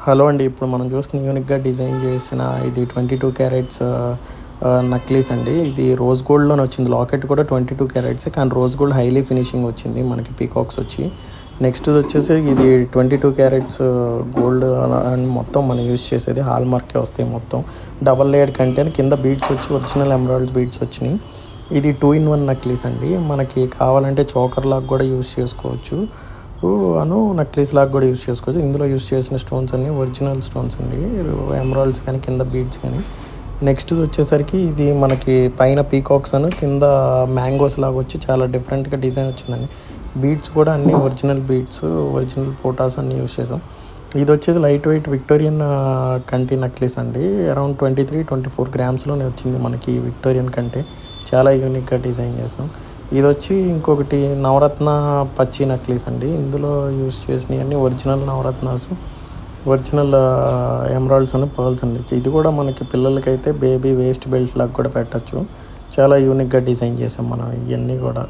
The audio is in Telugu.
హలో అండి. ఇప్పుడు మనం చూస్తున్న యూనిక్గా డిజైన్ చేసిన ఇది 22 క్యారెట్స్ నక్లీస్ అండి. ఇది రోజ్ గోల్డ్లోనే వచ్చింది. లాకెట్ కూడా 22 క్యారెట్స్, కానీ రోజ్ గోల్డ్ హైలీ ఫినిషింగ్ వచ్చింది మనకి పీకాక్స్ వచ్చి. నెక్స్ట్ వచ్చేసి ఇది 22 క్యారెట్స్ గోల్డ్ అండ్ మొత్తం మనం యూజ్ చేసేది హాల్ మార్కే వస్తాయి. మొత్తం డబల్ లేయర్ కంటెంట్ కింద బీడ్స్ వచ్చి ఒరిజినల్ ఎమరాల్డ్ బీడ్స్ వచ్చినాయి. ఇది 2-in-1 నక్లీస్ అండి. మనకి కావాలంటే చోకర్ లాగా కూడా యూజ్ చేసుకోవచ్చు, నక్లీస్ లాగా కూడా యూజ్ చేసుకోవచ్చు. ఇందులో యూజ్ చేసిన స్టోన్స్ అన్నీ ఒరిజినల్ స్టోన్స్ అండి, ఎమరాల్డ్స్ కానీ కింద బీడ్స్ కానీ. నెక్స్ట్ వచ్చేసరికి ఇది మనకి పైన పీకాక్స్ అని కింద మ్యాంగోస్ లాగా వచ్చి చాలా డిఫరెంట్గా డిజైన్ వచ్చిందండి. బీడ్స్ కూడా అన్నీ ఒరిజినల్ బీడ్స్, ఒరిజినల్ పోటాస్ అన్నీ యూజ్ చేసాం. ఇది వచ్చేసి లైట్ వెయిట్ విక్టోరియన్ కంటి నక్లీస్ అండి. అరౌండ్ 23-24 గ్రామ్స్లోనే వచ్చింది మనకి విక్టోరియన్ కంటే. చాలా యూనిక్గా డిజైన్ చేసాం. ఇది వచ్చి ఇంకొకటి నవరత్న పచ్చి నక్లీస్ అండి. ఇందులో యూస్ చేసినవి అన్నీ ఒరిజినల్ నవరత్నాస్, ఒరిజినల్ ఎమరాల్డ్స్ అని పర్ల్స్ అండి. ఇది కూడా మనకి పిల్లలకైతే బేబీ వేస్ట్ బెల్ట్ లాగా కూడా పెట్టచ్చు. చాలా యూనిక్గా డిజైన్ చేసాం మనం ఇవన్నీ కూడా.